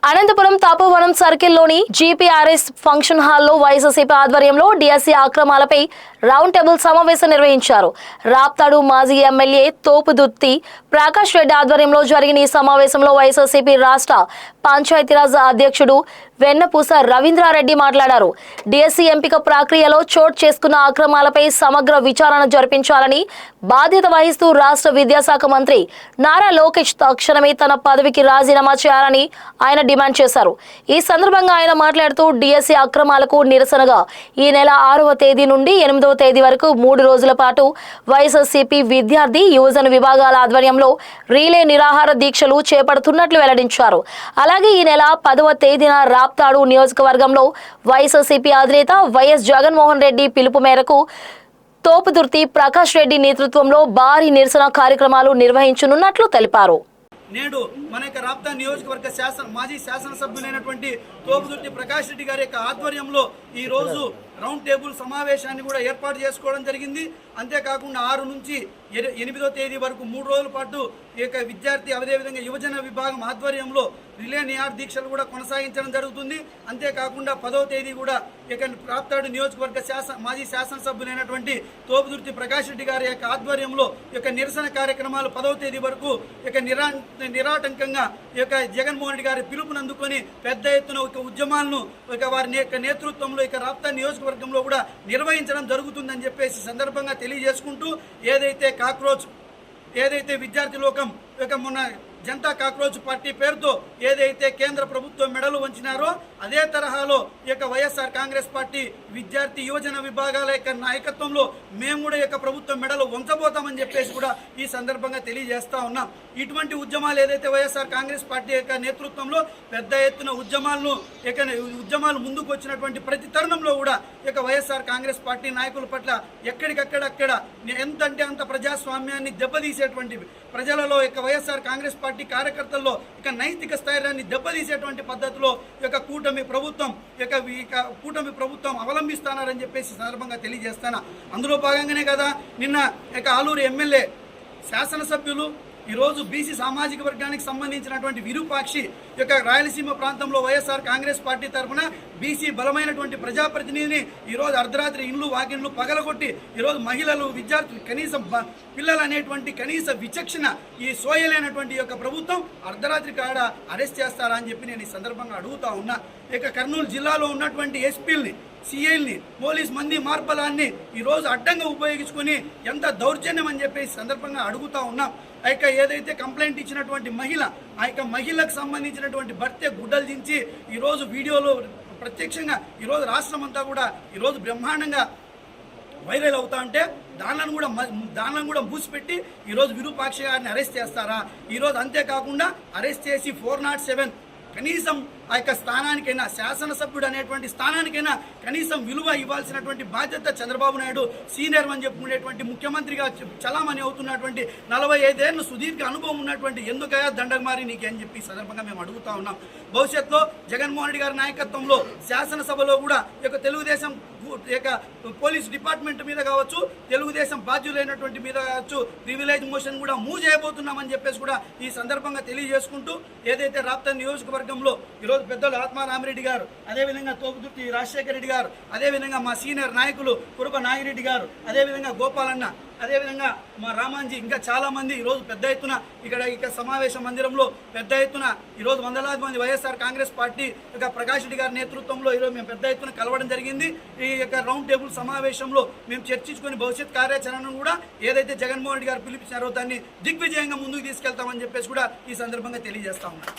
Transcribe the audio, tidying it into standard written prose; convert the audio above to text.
Anantapuram తాపోవనం సర్కిల్లోని GPRS function హాల్లో వైఎస్ఆర్సీపీ ఆధ్వర్యంలో DSC అక్రమాలపై round table సమావేశం నిర్వహించారు. రాప్తాడు మాజీ ఎమ్మెల్యే తోపుదుర్తి ప్రకాష్ రెడ్డి ఆధ్వర్యంలో జరిగిన ఈ సమావేశంలో వైఎస్ఆర్సీపీ రాష్ట్ర పంచాయతీరాజ్ అధ్యక్షుడు వెన్నపూస రవీంద్రారెడ్డి మాట్లాడారు. డిఎస్సీ ఎంపిక ప్రక్రియలో చోటు చేసుకున్న అక్రమాలపై సమగ్ర విచారణ జరిపించాలని బాధ్యత వహిస్తూ రాష్ట్ర విద్యాశాఖ మంత్రి నారా లోకేష్ తక్షణమే తన పదవికి రాజీనామా చేయాలని ఆయన డిమాండ్ చేశారు. ఈ సందర్భంగా ఆయన మాట్లాడుతూ డిఎస్సీ అక్రమాలకు నిరసనగా ఈ నెల 6వ తేదీ నుండి 8వ తేదీ వరకు 3 రోజుల పాటు వైఎస్ఆర్సీపీ విద్యార్థి యువజన విభాగాల ఆధ్వర్యంలో రీలే నిరాహార దీక్షలు చేపడుతున్నట్లు వెల్లడించారు. అలాగే ఈ నెల 10వ తేదీన రాప్తాడు నియోజకవర్గంలో వైఎస్ఆర్సీపీ అధినేత వైఎస్ జగన్మోహన్ రెడ్డి పిలుపు మేరకు తోపుదుర్తి ప్రకాష్ రెడ్డి నేతృత్వంలో భారీ నిరసన కార్యక్రమాలు నిర్వహించనున్నట్లు తెలిపారు. నేడు మన యొక్క రాప్తా నియోజకవర్గ మాజీ శాసనసభ్యులైనటువంటి తోపుదుర్తి ప్రకాష్ రెడ్డి గారి యొక్క ఆధ్వర్యంలో ఈ రోజు రౌండ్ టేబుల్ సమావేశాన్ని కూడా ఏర్పాటు చేసుకోవడం జరిగింది. అంతేకాకుండా 6 నుంచి 8వ తేదీ వరకు 3 రోజుల పాటు ఈ యొక్క విద్యార్థి అదేవిధంగా యువజన విభాగం ఆధ్వర్యంలో రిలే నిరాహార దీక్షలు కూడా కొనసాగించడం జరుగుతుంది. అంతేకాకుండా 10వ తేదీ కూడా ఇక రాప్తాడు నియోజకవర్గ మాజీ శాసనసభ్యులైనటువంటి తోపుదుర్తి ప్రకాష్ రెడ్డి గారి యొక్క ఆధ్వర్యంలో ఈ యొక్క నిరసన కార్యక్రమాలు 10వ తేదీ వరకు ఇక నిరాటంకంగా ఈ యొక్క జగన్మోహన్ రెడ్డి గారి పిలుపుని అందుకొని పెద్ద ఎత్తున ఒక ఉద్యమాలను వారి యొక్క నేతృత్వంలో ఇక రాప్తా నియోజకవర్గంలో కూడా నిర్వహించడం జరుగుతుందని చెప్పేసి సందర్భంగా తెలియజేసుకుంటూ ఏదైతే విద్యార్థి లోకం ఇక మొన్న జనతా కాక్రోచ్ పార్టీ పేరుతో ఏదైతే కేంద్ర ప్రభుత్వం మెడలు వంచినారో అదే తరహాలో ఈ యొక్క వైఎస్ఆర్ కాంగ్రెస్ పార్టీ విద్యార్థి యువజన విభాగాల యొక్క నాయకత్వంలో మేము కూడా యొక్క ప్రభుత్వం మెడలు వంచబోతామని చెప్పేసి కూడా ఈ సందర్భంగా తెలియజేస్తా ఉన్నాం. ఇటువంటి ఉద్యమాలు ఏదైతే వైఎస్ఆర్ కాంగ్రెస్ పార్టీ యొక్క నేతృత్వంలో పెద్ద ఎత్తున ఉద్యమాలు ముందుకు వచ్చినటువంటి ప్రతి తరుణంలో కూడా ఇక వైఎస్ఆర్ కాంగ్రెస్ పార్టీ నాయకుల పట్ల ఎక్కడికక్కడ ఎంతంటే అంత ప్రజాస్వామ్యాన్ని దెబ్బతీసేటువంటి ప్రజలలో ఇక వైఎస్ఆర్ కాంగ్రెస్ పార్టీ కార్యకర్తల్లో ఇక నైతిక స్థైర్యాన్ని దెబ్బతీసేటువంటి పద్ధతిలో ఇక కూటమి ప్రభుత్వం అవలంబిస్తానని చెప్పేసి సందర్భంగా తెలియజేస్తాను. అందులో భాగంగానే కదా నిన్న ఇక ఆలూరు ఎమ్మెల్యే శాసనసభ్యులు ఈరోజు బీసీ సామాజిక వర్గానికి సంబంధించినటువంటి విరూపాక్షి యొక్క రాయలసీమ ప్రాంతంలో వైఎస్ఆర్ కాంగ్రెస్ పార్టీ తరఫున బీసీ బలమైనటువంటి ప్రజాప్రతినిధిని ఈరోజు అర్ధరాత్రి ఇండ్లు వాకిండ్లు పగలగొట్టి ఈరోజు మహిళలు విద్యార్థులు కనీసం పిల్లలు అనేటువంటి కనీస విచక్షణ ఈ సోయలేనటువంటి యొక్క ప్రభుత్వం అర్ధరాత్రి కాడ అరెస్ట్ చేస్తారా అని చెప్పి నేను ఈ సందర్భంగా అడుగుతా ఉన్నా. ఇక కర్నూలు జిల్లాలో ఉన్నటువంటి ఎస్పీల్ని సిఐల్ని పోలీస్ మంది మార్బలాన్ని ఈరోజు అడ్డంగా ఉపయోగించుకొని ఎంత దౌర్జన్యం అని చెప్పి సందర్భంగా అడుగుతా ఉన్నాం. ఆ యొక్క ఏదైతే కంప్లైంట్ ఇచ్చినటువంటి మహిళ ఆ యొక్క మహిళకు సంబంధించినటువంటి భర్తె గుడ్డలు దించి ఈరోజు వీడియోలో ప్రత్యక్షంగా ఈరోజు రాష్ట్రం అంతా కూడా ఈరోజు బ్రహ్మాండంగా వైరల్ అవుతా ఉంటే దానిలను కూడా మూసిపెట్టి ఈరోజు విరూపాక్ష గారిని అరెస్ట్ చేస్తారా? ఈరోజు అంతేకాకుండా అరెస్ట్ చేసి 407 కనీసం ఆ యొక్క స్థానానికైనా శాసనసభ్యుడు అనేటువంటి స్థానానికైనా కనీసం విలువ ఇవ్వాల్సినటువంటి బాధ్యత చంద్రబాబు నాయుడు సీనియర్ అని చెప్పుకునేటువంటి ముఖ్యమంత్రిగా చలామణి అవుతున్నటువంటి 45 ఏళ్ళు సుదీర్ఘ అనుభవం ఉన్నటువంటి ఎందుకయా దండగమారి నీకేం చెప్పి సందర్భంగా మేము అడుగుతా ఉన్నాం. భవిష్యత్తులో జగన్మోహన్ రెడ్డి గారి నాయకత్వంలో శాసనసభలో కూడా యొక్క తెలుగుదేశం పోలీస్ డిపార్ట్మెంట్ మీద కావచ్చు, తెలుగుదేశం బాధ్యులైనటువంటి మీద కావచ్చు ప్రివిలేజ్ మోషన్ కూడా మూవ్ చేయబోతున్నామని చెప్పేసి కూడా ఈ సందర్భంగా తెలియజేసుకుంటూ ఏదైతే రాప్తా నియోజకవర్గంలో ఈరోజు పెద్దలు ఆత్మారామిరెడ్డి గారు, అదేవిధంగా తోపుదుర్తి రాజశేఖర రెడ్డి గారు, అదేవిధంగా మా సీనియర్ నాయకులు కురుబ నాగిరెడ్డి గారు, అదేవిధంగా గోపాలన్న, అదేవిధంగా మా రామాంజీ, ఇంకా చాలామంది ఈరోజు పెద్ద ఎత్తున ఇక సమావేశ మందిరంలో పెద్ద ఎత్తున ఈరోజు వందలాది మంది వైఎస్ఆర్ కాంగ్రెస్ పార్టీ ఇక ప్రకాష్ రెడ్డి గారి నేతృత్వంలో ఈరోజు మేము పెద్ద ఎత్తున కలవడం జరిగింది. ఈ యొక్క రౌండ్ టేబుల్ సమావేశంలో మేము చర్చించుకొని భవిష్యత్ కార్యాచరణను కూడా ఏదైతే జగన్మోహన్ రెడ్డి గారు పిలిపించారో దాన్ని దిగ్విజయంగా ముందుకు తీసుకెళ్తామని చెప్పేసి కూడా ఈ సందర్భంగా తెలియజేస్తా ఉన్నాం.